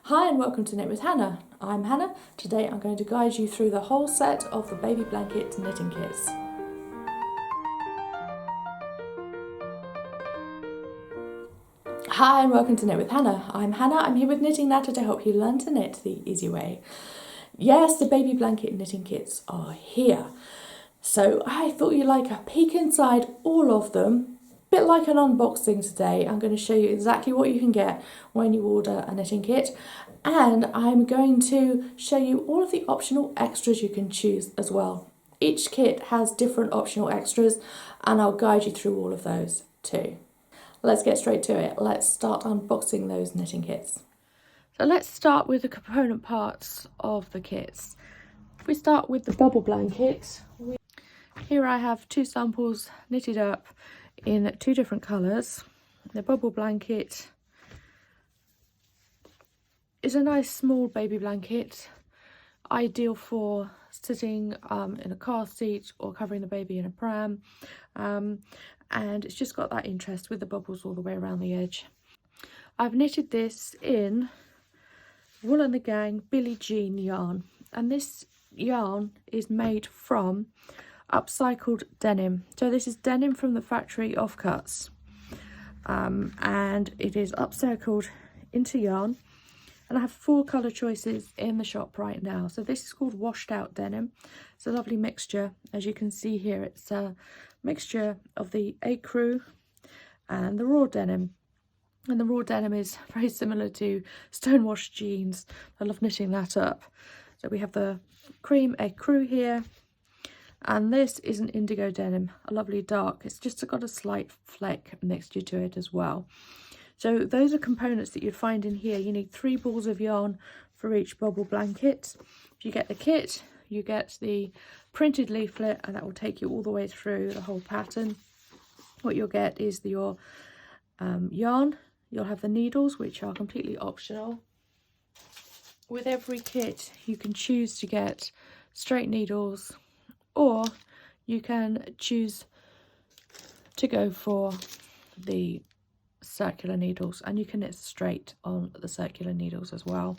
Hi and welcome to Knit with Hannah. I'm Hannah. Today I'm going to guide you through the whole set of the baby blanket knitting kits. Hi and welcome to Knit with Hannah. I'm Hannah. I'm here with Knitting Natter to help you learn to knit the easy way. Yes, the baby blanket knitting kits are here. So I thought you'd like a peek inside all of them. Bit like an unboxing today. I'm going to show you exactly what you can get when you order a knitting kit, and I'm going to show you all of the optional extras you can choose as well. Each kit has different optional extras and I'll guide you through all of those too. Let's get straight to it. Let's start unboxing those knitting kits. So let's start with the component parts of the kits. If we start with the bubble blanket, here I have two samples knitted up in two different colours. The bubble blanket is a nice small baby blanket, ideal for sitting in a car seat or covering the baby in a pram, and it's just got that interest with the bubbles all the way around the edge. I've knitted this in Wool and the Gang Billie Jean yarn, and this yarn is made from upcycled denim. So this is denim from the factory offcuts, and it is upcycled into yarn, and I have 4 colour choices in the shop right now. So this is called washed out denim. It's a lovely mixture. As you can see here, it's a mixture of the ecru and the raw denim, and the raw denim is very similar to stonewashed jeans. I love knitting that up. So we have the cream ecru here, and this is an indigo denim, a lovely dark. It's just got a slight fleck mixture to it as well. So those are components that you'd find in here. You need 3 balls of yarn for each bubble blanket. If you get the kit, you get the printed leaflet, and that will take you all the way through the whole pattern. What you'll get is your yarn. You'll have the needles, which are completely optional. With every kit, you can choose to get straight needles, or you can choose to go for the circular needles, and you can knit straight on the circular needles as well.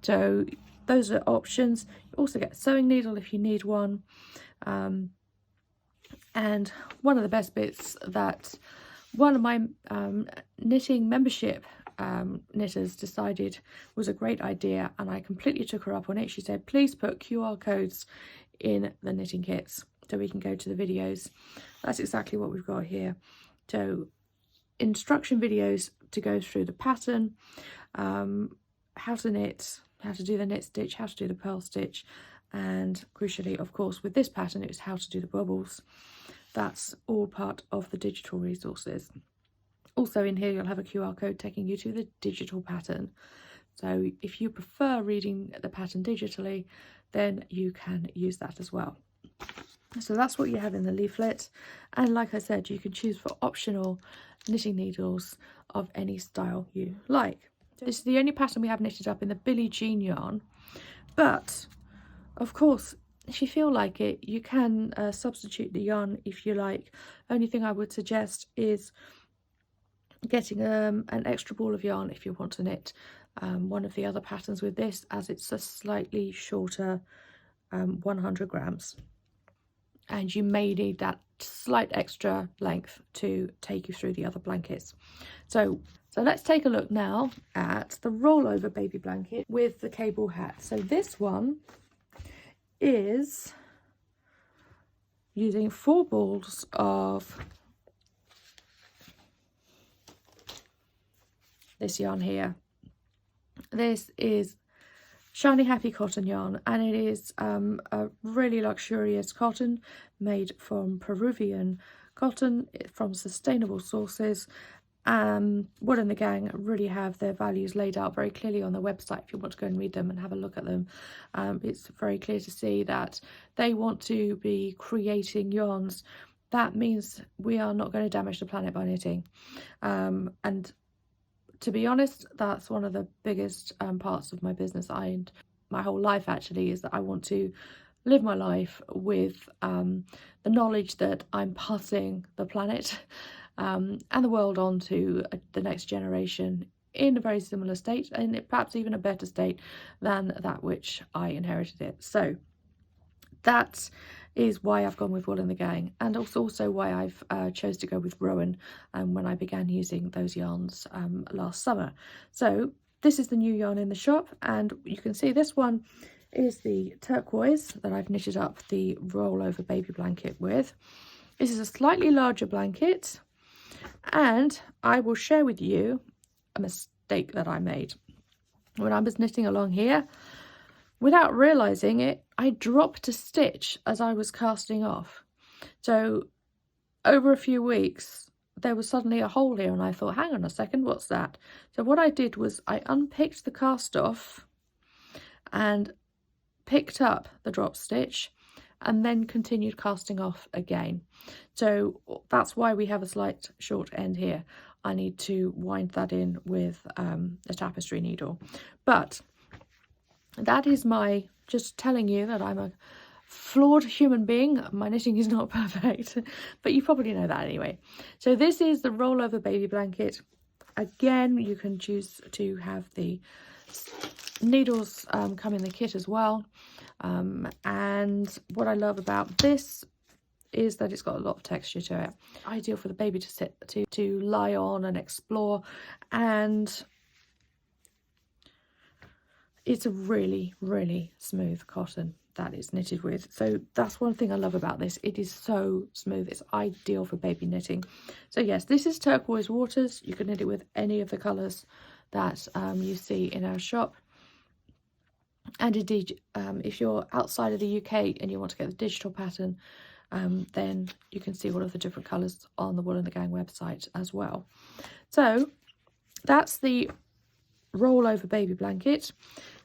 So those are options. You also get a sewing needle if you need one, and one of the best bits that one of my knitting membership knitters decided was a great idea, and I completely took her up on it. She said, please put QR codes in the knitting kits so we can go to the videos. That's exactly what we've got here. So instruction videos to go through the pattern, how to knit, how to do the knit stitch, how to do the purl stitch, and crucially, of course, with this pattern, it was how to do the bubbles. That's all part of the digital resources. Also in here, you'll have a QR code taking you to the digital pattern. So if you prefer reading the pattern digitally, then you can use that as well. So that's what you have in the leaflet, and like I said, you can choose for optional knitting needles of any style you like. This is the only pattern we have knitted up in the Billie Jean yarn, but of course, if you feel like it, you can substitute the yarn if you like. Only thing I would suggest is getting an extra ball of yarn if you want to knit one of the other patterns with this, as it's a slightly shorter 100 grams. And you may need that slight extra length to take you through the other blankets. So let's take a look now at the rollover baby blanket with the cable hat. So this one is using 4 balls of this yarn here. This is Shiny Happy cotton yarn, and it is a really luxurious cotton made from Peruvian cotton from sustainable sources. Wool and the Gang really have their values laid out very clearly on their website if you want to go and read them and have a look at them. It's very clear to see that they want to be creating yarns. That means we are not going to damage the planet by knitting. And to be honest, that's one of the biggest parts of my business and my whole life actually, is that I want to live my life with the knowledge that I'm passing the planet and the world on to the next generation in a very similar state, and perhaps even a better state than that which I inherited it. So that is why I've gone with Wool in the Gang, and also why I've chose to go with Rowan when I began using those yarns last summer. So this is the new yarn in the shop, and you can see this one is the turquoise that I've knitted up the rollover baby blanket with. This is a slightly larger blanket, and I will share with you a mistake that I made. When I was knitting along here, without realising it, I dropped a stitch as I was casting off. So over a few weeks, there was suddenly a hole here, and I thought, hang on a second, what's that? So what I did was I unpicked the cast off and picked up the drop stitch and then continued casting off again. So that's why we have a slight short end here. I need to wind that in with a tapestry needle. But that is my just telling you that I'm a flawed human being. My knitting is not perfect, but you probably know that anyway. So this is the rollover baby blanket. Again, you can choose to have the needles come in the kit as well. And what I love about this is that it's got a lot of texture to it. Ideal for the baby to sit to lie on and explore, and it's a really, really smooth cotton that it's knitted with. So that's one thing I love about this. It is so smooth. It's ideal for baby knitting. So yes, this is turquoise waters. You can knit it with any of the colours that you see in our shop. And indeed, if you're outside of the UK and you want to get the digital pattern, then you can see all of the different colours on the Wool in the Gang website as well. So that's the rollover baby blanket.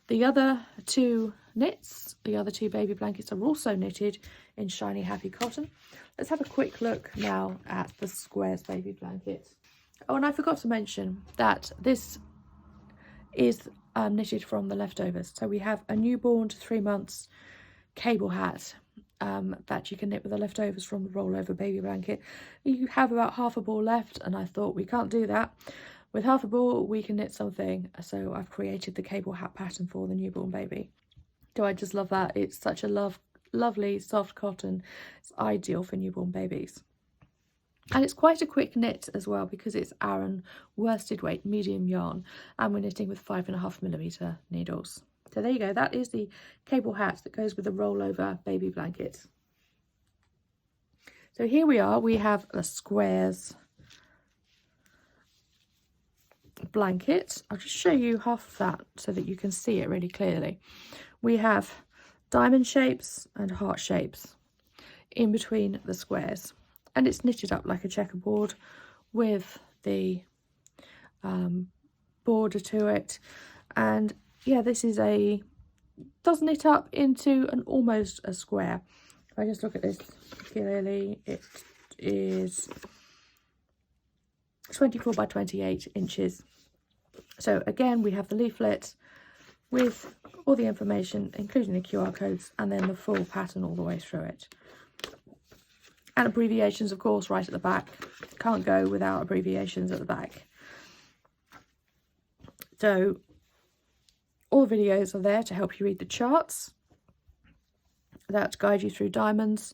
The other two knits, the other two baby blankets, are also knitted in shiny happy cotton. Let's have a quick look now at the squares baby blanket. Oh, and I forgot to mention that this is knitted from the leftovers. So we have a newborn to 3 months cable hat that you can knit with the leftovers from the rollover baby blanket. You have about half a ball left, and I thought, we can't do that. With half a ball, we can knit something. So I've created the cable hat pattern for the newborn baby. Do I just love that? It's such a lovely soft cotton. It's ideal for newborn babies. And it's quite a quick knit as well, because it's Aran worsted weight medium yarn, and we're knitting with 5.5mm needles. So there you go. That is the cable hat that goes with the rollover baby blanket. So here we are. We have a squares blanket. I'll just show you half of that so that you can see it really clearly. We have diamond shapes and heart shapes in between the squares, and it's knitted up like a checkerboard with the border to it. And yeah, this is does knit up into an almost a square. If I just look at this clearly, it is 24 by 28 inches. So again, we have the leaflet with all the information, including the QR codes, and then the full pattern all the way through it. And abbreviations, of course, right at the back. Can't go without abbreviations at the back. So all the videos are there to help you read the charts that guide you through diamonds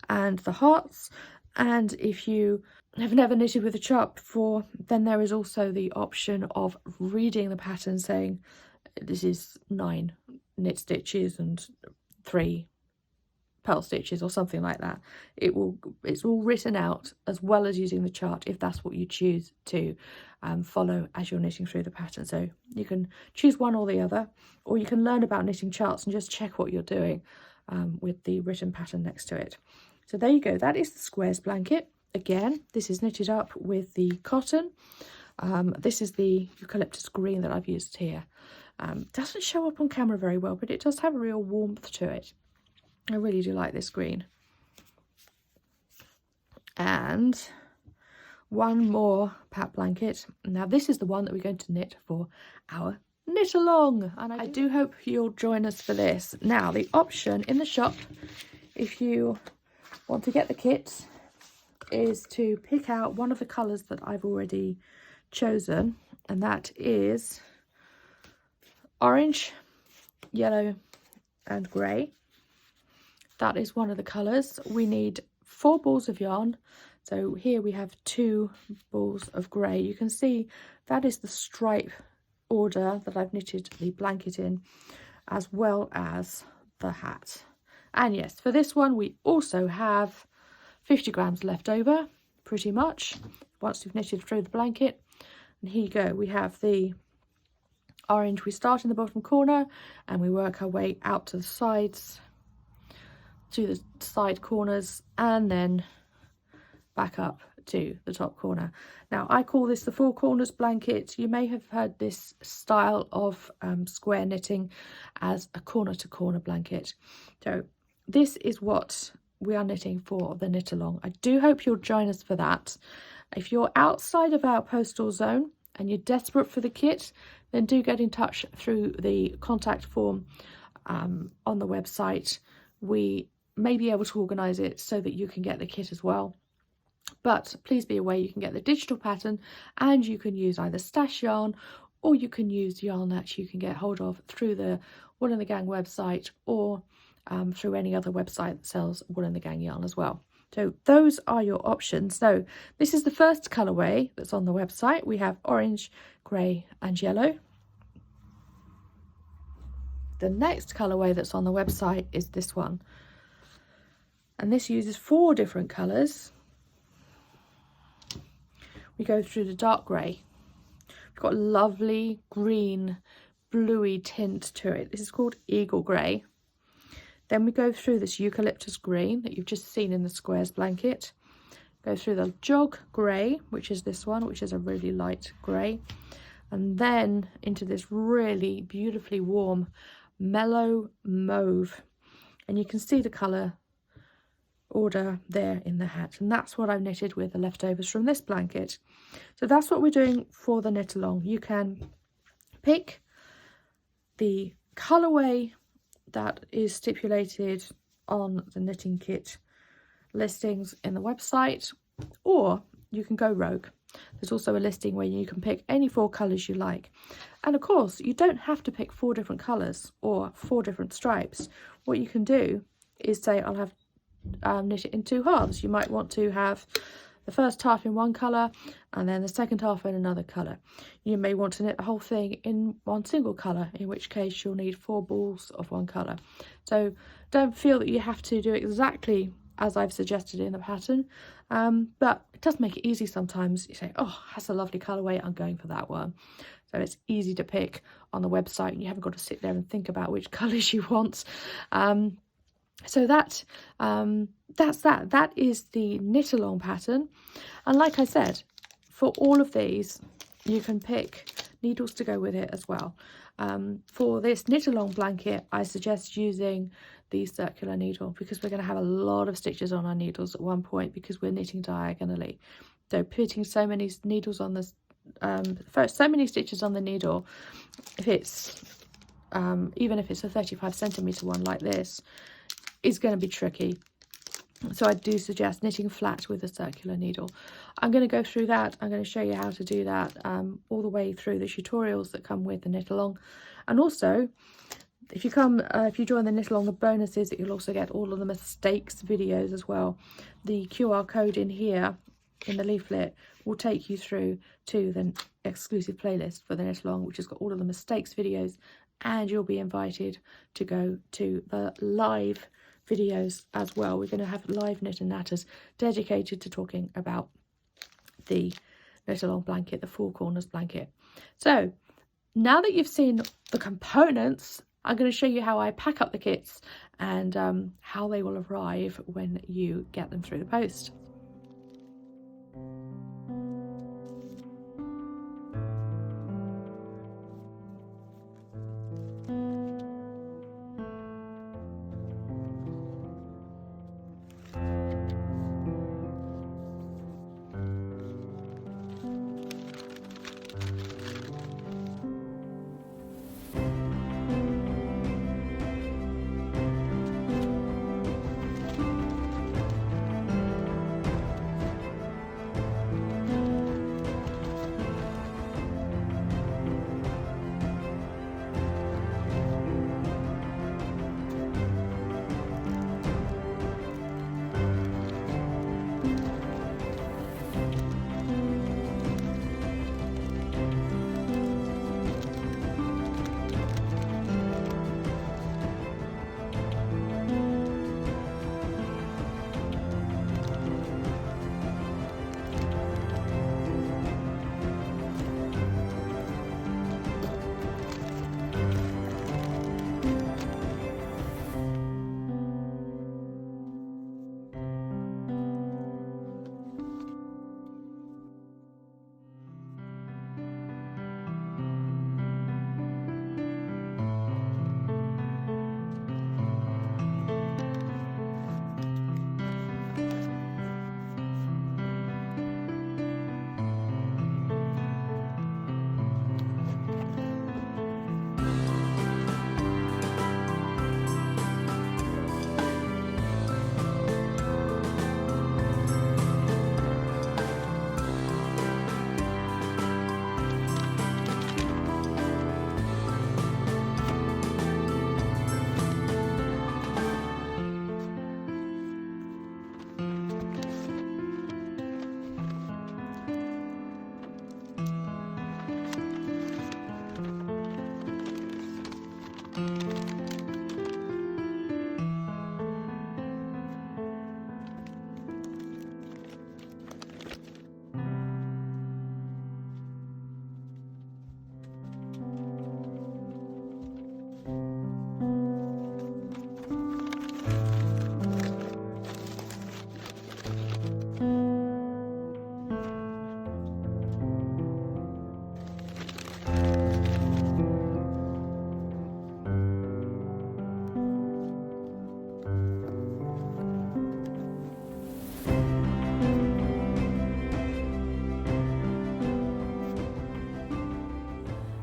and the hearts. And if you have never knitted with a chart before, then there is also the option of reading the pattern, saying this is 9 knit stitches and 3 purl stitches or something like that. It's all written out, as well as using the chart if that's what you choose to follow as you're knitting through the pattern. So you can choose one or the other, or you can learn about knitting charts and just check what you're doing with the written pattern next to it. So there you go. That is the squares blanket. Again, this is knitted up with the cotton. This is the eucalyptus green that I've used here. Doesn't show up on camera very well, but it does have a real warmth to it. I really do like this green. And one more pat blanket. Now this is the one that we're going to knit for our knit along, and I do hope you'll join us for this. Now the option in the shop, if you want to get the kit, is to pick out one of the colours that I've already chosen. and that is orange, yellow and grey. That is one of the colours. We need 4 balls of yarn. So here we have 2 balls of grey. You can see that is the stripe order that I've knitted the blanket in, as well as the hat. And yes, for this one we also have 50 grams left over, pretty much, once we've knitted through the blanket. And here you go, we have the orange. We start in the bottom corner and we work our way out to the sides, to the side corners, and then back up to the top corner. Now I call this the 4 corners blanket. You may have heard this style of square knitting as a corner to corner blanket. So this is what we are knitting for the knit along. I do hope you'll join us for that. If you're outside of our postal zone and you're desperate for the kit, then do get in touch through the contact form on the website. We may be able to organise it so that you can get the kit as well. But please be aware you can get the digital pattern, and you can use either stash yarn, or you can use yarn that you can get hold of through the Wool and the Gang website, or through any other website that sells Wool and the Gang yarn as well. So those are your options. So this is the first colourway that's on the website. We have orange, grey and yellow. The next colourway that's on the website is this one. And this uses 4 different colours. We go through the dark grey. We've got a lovely green, bluey tint to it. This is called Eagle Grey. Then we go through this eucalyptus green that you've just seen in the squares blanket. Go through the jog grey, which is this one, which is a really light grey. And then into this really beautifully warm, mellow mauve. And you can see the colour order there in the hat, and that's what I've knitted with the leftovers from this blanket. So that's what we're doing for the knit along. You can pick the colourway that is stipulated on the knitting kit listings in the website, or you can go rogue. There's also a listing where you can pick any 4 colours you like. And of course you don't have to pick 4 different colours or 4 different stripes. What you can do is say, I'll have knit it in 2 halves. You might want to have the first half in one colour and then the second half in another colour. You may want to knit the whole thing in one single colour, in which case you'll need 4 balls of one colour. So don't feel that you have to do exactly as I've suggested in the pattern, but it does make it easy sometimes. You say, oh, that's a lovely colourway, I'm going for that one. So it's easy to pick on the website and you haven't got to sit there and think about which colours you want. So that's that. That is the knit along pattern. And like I said, for all of these, you can pick needles to go with it as well. For this knit along blanket, I suggest using the circular needle, because we're going to have a lot of stitches on our needles at one point, because we're knitting diagonally. So putting so many needles on this, so many stitches on the needle, if it's even if it's a 35cm one like this, is going to be tricky. So I do suggest knitting flat with a circular needle. I'm going to go through that. I'm going to show you how to do that all the way through the tutorials that come with the knit along. And also, if you join the knit along, the bonus is that you'll also get all of the mistakes videos as well. The QR code in here in the leaflet will take you through to the exclusive playlist for the knit along, which has got all of the mistakes videos, and you'll be invited to go to the live videos as well. We're going to have live knit and natters dedicated to talking about the knit along blanket, the 4 corners blanket. So now that you've seen the components, I'm going to show you how I pack up the kits and how they will arrive when you get them through the post.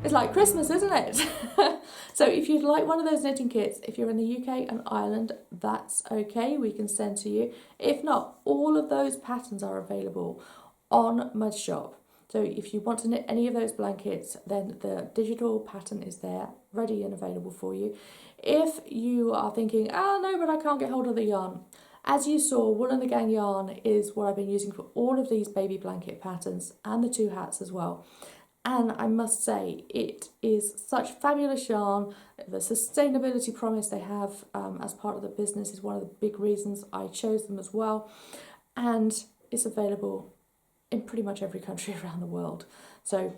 It's like Christmas, isn't it? So if you'd like one of those knitting kits, if you're in the UK and Ireland, that's okay, we can send to you. If not, all of those patterns are available on my shop. So if you want to knit any of those blankets, then the digital pattern is there, ready and available for you. If you are thinking, oh no, but I can't get hold of the yarn, as you saw, Wool and the Gang yarn is what I've been using for all of these baby blanket patterns and the 2 hats as well. And I must say, it is such fabulous yarn. The sustainability promise they have as part of the business is one of the big reasons I chose them as well. And it's available in pretty much every country around the world. So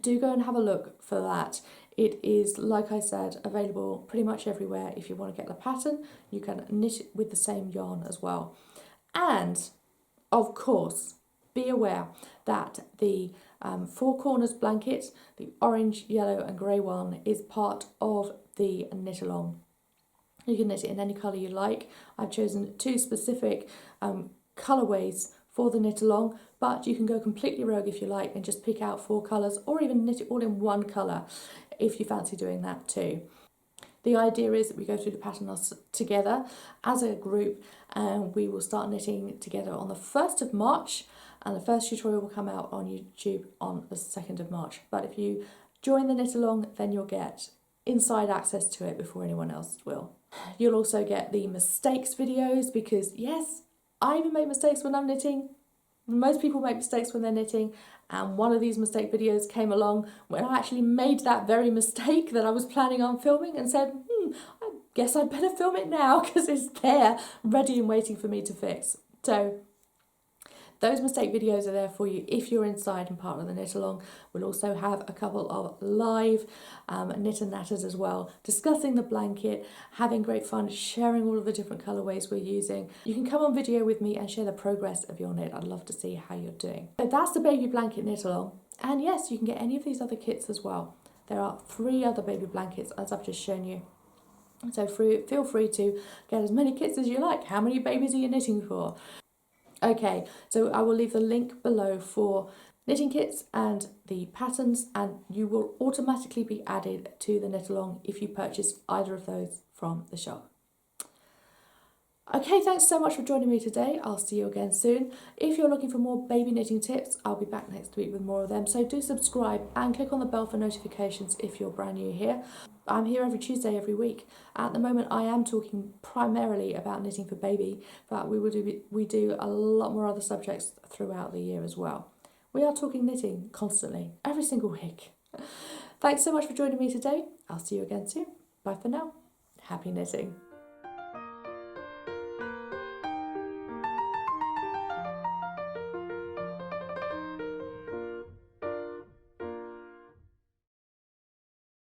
do go and have a look for that. It is, like I said, available pretty much everywhere. If you want to get the pattern, you can knit it with the same yarn as well. And, of course, be aware that the 4 corners blanket, the orange, yellow and grey one, is part of the knit along. You can knit it in any colour you like. I've chosen 2 specific colourways for the knit along, but you can go completely rogue if you like and just pick out 4 colours, or even knit it all in one colour if you fancy doing that too. The idea is that we go through the pattern together as a group, and we will start knitting together on the 1st of March, and the first tutorial will come out on YouTube on the 2nd of March. But if you join the knit along, then you'll get inside access to it before anyone else will. You'll also get the mistakes videos, because yes, I even make mistakes when I'm knitting. Most people make mistakes when they're knitting, and one of these mistake videos came along when I actually made that very mistake that I was planning on filming and said, I guess I'd better film it now because it's there ready and waiting for me to fix. So those mistake videos are there for you if you're inside and part of the knit along. We'll also have a couple of live knit and natters as well, discussing the blanket, having great fun, sharing all of the different colourways we're using. You can come on video with me and share the progress of your knit. I'd love to see how you're doing. So that's the baby blanket knit along. And yes, you can get any of these other kits as well. There are 3 other baby blankets as I've just shown you. So feel free to get as many kits as you like. How many babies are you knitting for? Okay, so I will leave the link below for knitting kits and the patterns, and you will automatically be added to the knit along if you purchase either of those from the shop. Okay, thanks so much for joining me today. I'll see you again soon. If you're looking for more baby knitting tips, I'll be back next week with more of them. So do subscribe and click on the bell for notifications if you're brand new here. I'm here every Tuesday, every week. At the moment, I am talking primarily about knitting for baby, but we do a lot more other subjects throughout the year as well. We are talking knitting constantly, every single week. Thanks so much for joining me today. I'll see you again soon. Bye for now. Happy knitting.